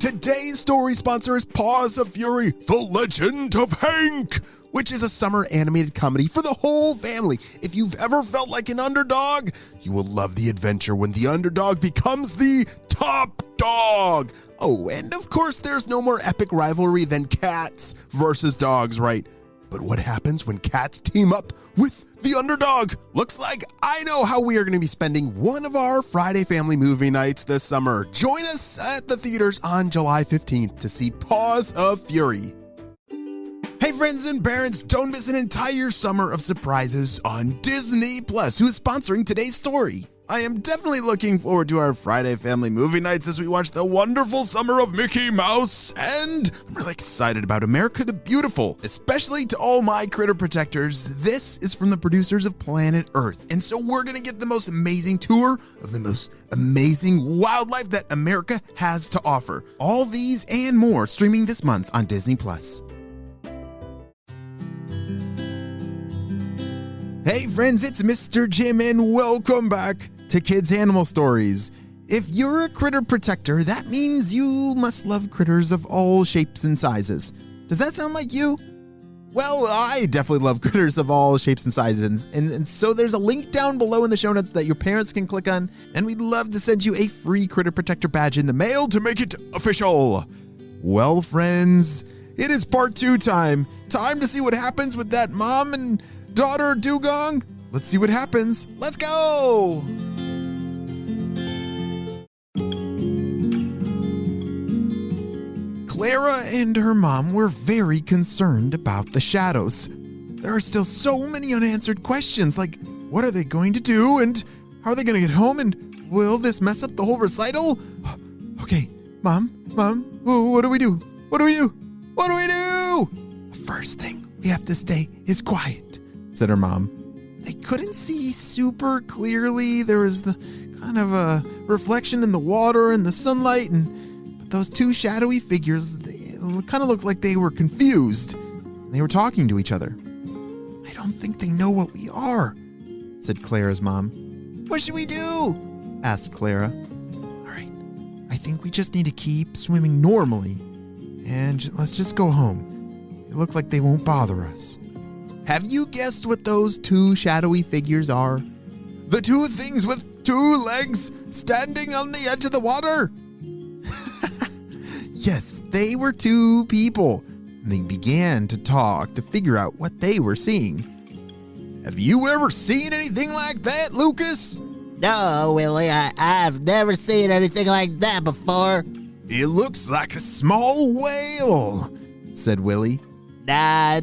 Today's story sponsor is Paws of Fury, The Legend of Hank, which is a summer animated comedy for the whole family. If you've ever felt like an underdog, you will love the adventure when the underdog becomes the top dog. Oh, and of course, there's no more epic rivalry than cats versus dogs, right? But what happens when cats team up with the underdog? Looks like I know how we are going to be spending one of our Friday family movie nights this summer. Join us at the theaters on July 15th to see Paws of Fury. Hey friends and parents, don't miss an entire summer of surprises on Disney Plus, who is sponsoring today's story. I am definitely looking forward to our Friday family movie nights as we watch The Wonderful Summer of Mickey Mouse, and I'm really excited about America the Beautiful, especially to all my critter protectors. This is from the producers of Planet Earth, and so we're going to get the most amazing tour of the most amazing wildlife that America has to offer. All these and more streaming this month on Disney Plus. Hey friends, it's Mr. Jim and welcome back to Kids Animal Stories. If you're a critter protector, that means you must love critters of all shapes and sizes. Does that sound like you? Well, I definitely love critters of all shapes and sizes, and so there's a link down below in the show notes that your parents can click on, and we'd love to send you a free critter protector badge in the mail to make it official. Well, friends, it is part 2 time. Time to see what happens with that mom and daughter Dugong. Let's see what happens. Let's go! Clara and her mom were very concerned about the shadows. There are still so many unanswered questions, like what are they going to do, and how are they going to get home, and will this mess up the whole recital? Okay, Mom, what do we do? What do we do? What do we do? The first thing we have to stay is quiet, said her mom. They couldn't see super clearly. There was the kind of a reflection in the water and the sunlight, but those two shadowy figures, they kind of looked like they were confused. They were talking to each other. I don't think they know what we are, said Clara's mom. What should we do? Asked Clara. All right, I think we just need to keep swimming normally, and let's just go home. They look like they won't bother us. Have you guessed what those two shadowy figures are? The two things with two legs standing on the edge of the water? Yes, they were two people. They began to talk to figure out what they were seeing. Have you ever seen anything like that, Lucas? No, Willie, I've never seen anything like that before. It looks like a small whale, said Willie. Nah,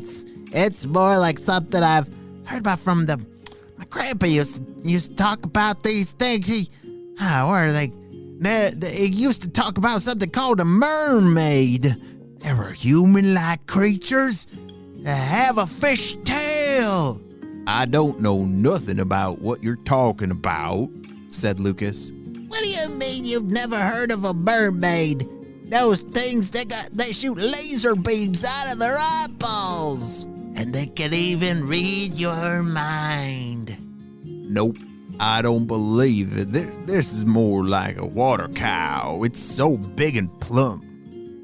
it's more like something I've heard about from my grandpa used to talk about these things. What are they? He used to talk about something called a mermaid. They were human-like creatures that have a fish tail. I don't know nothing about what you're talking about, said Lucas. What do you mean you've never heard of a mermaid? Those things, they shoot laser beams out of their eyeballs. And they can even read your mind. Nope, I don't believe it. This is more like a water cow. It's so big and plump.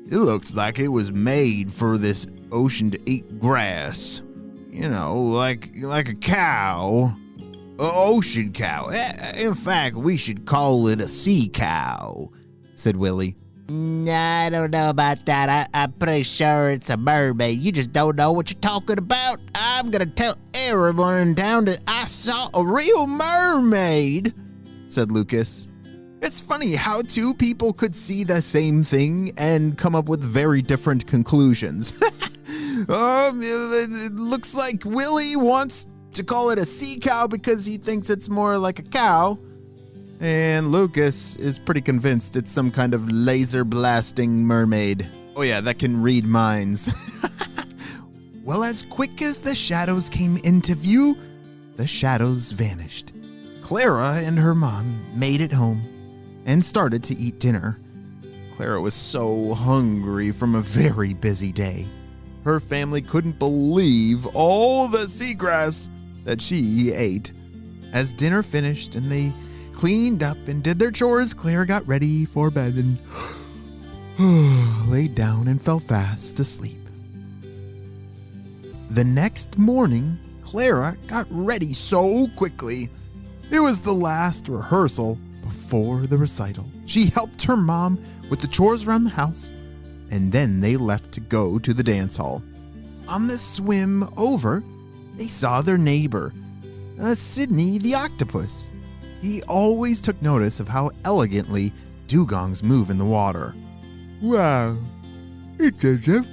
It looks like it was made for this ocean to eat grass. You know, like a cow. An ocean cow. In fact, we should call it a sea cow, said Willie. I don't know about that. I'm pretty sure it's a mermaid. You just don't know what you're talking about. I'm going to tell everyone in town that I saw a real mermaid, said Lucas. It's funny how two people could see the same thing and come up with very different conclusions. It looks like Willie wants to call it a sea cow because he thinks it's more like a cow. And Lucas is pretty convinced it's some kind of laser blasting mermaid. Oh yeah, that can read minds. Well, as quick as the shadows came into view, the shadows vanished. Clara and her mom made it home and started to eat dinner. Clara was so hungry from a very busy day. Her family couldn't believe all the seagrass that she ate. As dinner finished and they cleaned up and did their chores, Clara got ready for bed and laid down and fell fast asleep. The next morning, Clara got ready so quickly. It was the last rehearsal before the recital. She helped her mom with the chores around the house, and then they left to go to the dance hall. On the swim over, they saw their neighbor, Sydney the octopus. He always took notice of how elegantly dugongs move in the water. Wow, it's as if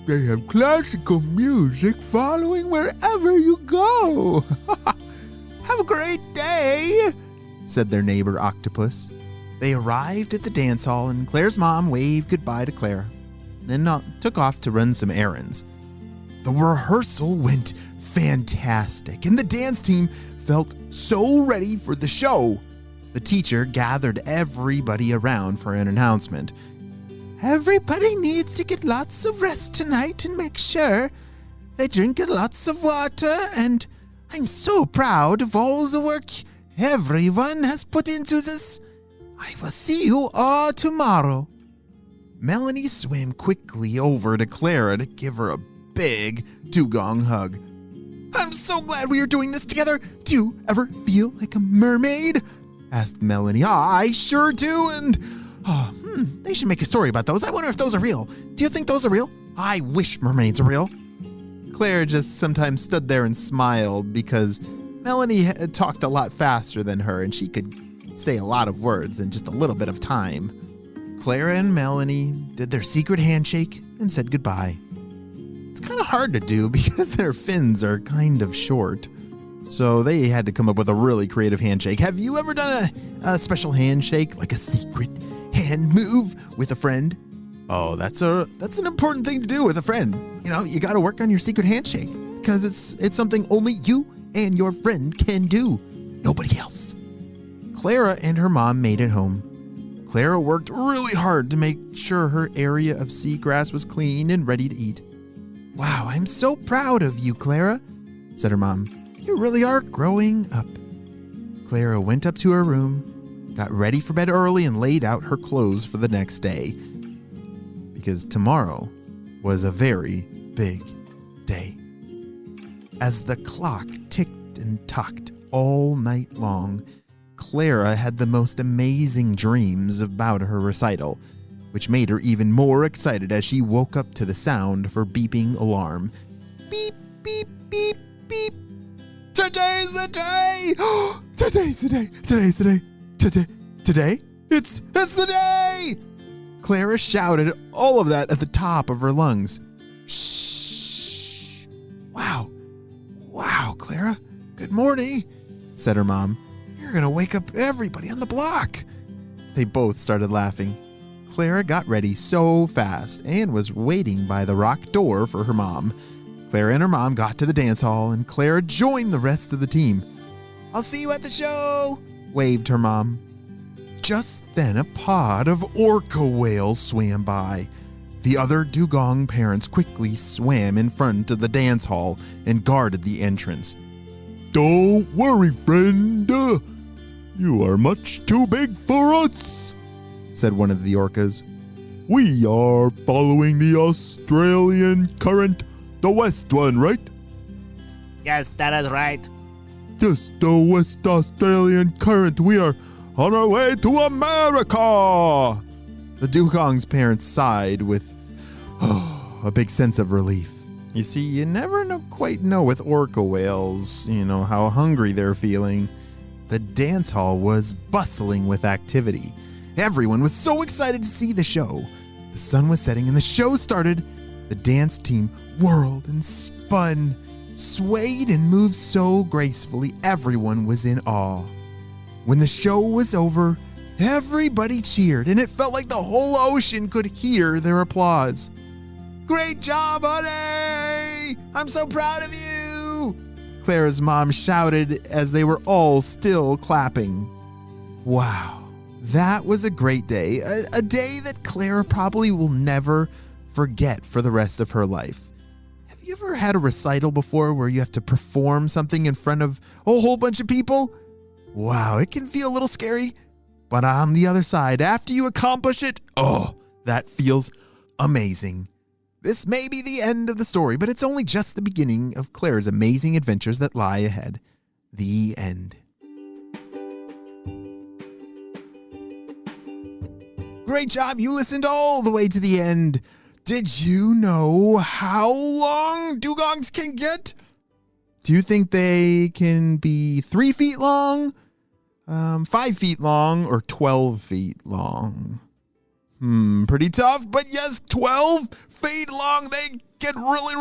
they have classical music following wherever you go. Have a great day, said their neighbor octopus. They arrived at the dance hall, and Claire's mom waved goodbye to Clara, then took off to run some errands. The rehearsal went fantastic, and the dance team felt so ready for the show. The teacher gathered everybody around for an announcement. Everybody needs to get lots of rest tonight and make sure they drink lots of water, and I'm so proud of all the work everyone has put into this. I will see you all tomorrow. Melanie swam quickly over to Clara to give her a big dugong hug. I'm so glad we are doing this together. Do you ever feel like a mermaid? Asked Melanie. I sure do, and they should make a story about those. I wonder if those are real. Do you think those are real? I wish mermaids are real. Clara just sometimes stood there and smiled because Melanie had talked a lot faster than her, and she could say a lot of words in just a little bit of time. Clara and Melanie did their secret handshake and said goodbye. It's kind of hard to do because their fins are kind of short, so they had to come up with a really creative handshake. Have you ever done a special handshake, like a secret hand move with a friend? Oh, that's an important thing to do with a friend. You know, you got to work on your secret handshake because it's something only you and your friend can do. Nobody else. Clara and her mom made it home. Clara worked really hard to make sure her area of seagrass was clean and ready to eat. Wow, I'm so proud of you, Clara, said her mom. You really are growing up. Clara went up to her room, got ready for bed early, and laid out her clothes for the next day. Because tomorrow was a very big day. As the clock ticked and tocked all night long, Clara had the most amazing dreams about her recital, which made her even more excited as she woke up to the sound of her beeping alarm. Beep, beep, beep, beep. Today's the day! Today's the day! Today's the day! Today? It's the day! Clara shouted all of that at the top of her lungs. Shh! Wow, Clara. Good morning, said her mom. You're going to wake up everybody on the block. They both started laughing. Clara got ready so fast and was waiting by the rock door for her mom. Clara and her mom got to the dance hall, and Clara joined the rest of the team. I'll see you at the show, waved her mom. Just then, a pod of orca whales swam by. The other dugong parents quickly swam in front of the dance hall and guarded the entrance. Don't worry, friend. You are much too big for us, said one of the orcas. We are following the Australian current, the west one, right? Yes, that is right. Yes, the West Australian current. We are on our way to America. The dugong's parents sighed with a big sense of relief. You see, you never quite know with orca whales, how hungry they're feeling. The dance hall was bustling with activity. Everyone was so excited to see the show. The sun was setting and the show started. The dance team whirled and spun, swayed and moved so gracefully, everyone was in awe. When the show was over, everybody cheered, and it felt like the whole ocean could hear their applause. Great job, honey! I'm so proud of you! Clara's mom shouted as they were all still clapping. Wow, that was a great day, a day that Clara probably will never forget for the rest of her life. Have you ever had a recital before where you have to perform something in front of a whole bunch of people? Wow, it can feel a little scary, but on the other side, after you accomplish it, That feels amazing. This may be the end of the story, but it's only just the beginning of Clara's amazing adventures that lie ahead. The end. Great job. You listened all the way to the end. Did you know how long dugongs can get? Do you think they can be 3 feet long, 5 feet long, or 12 feet long? Pretty tough, but yes, 12 feet long. They get really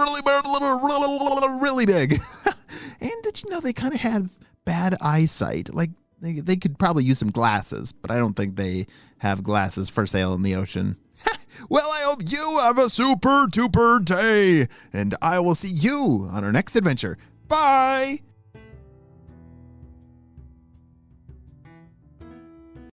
big. And did you know they kind of have bad eyesight? Like, they could probably use some glasses, but I don't think they have glasses for sale in the ocean. Well, I hope you have a super duper day, and I will see you on our next adventure. Bye!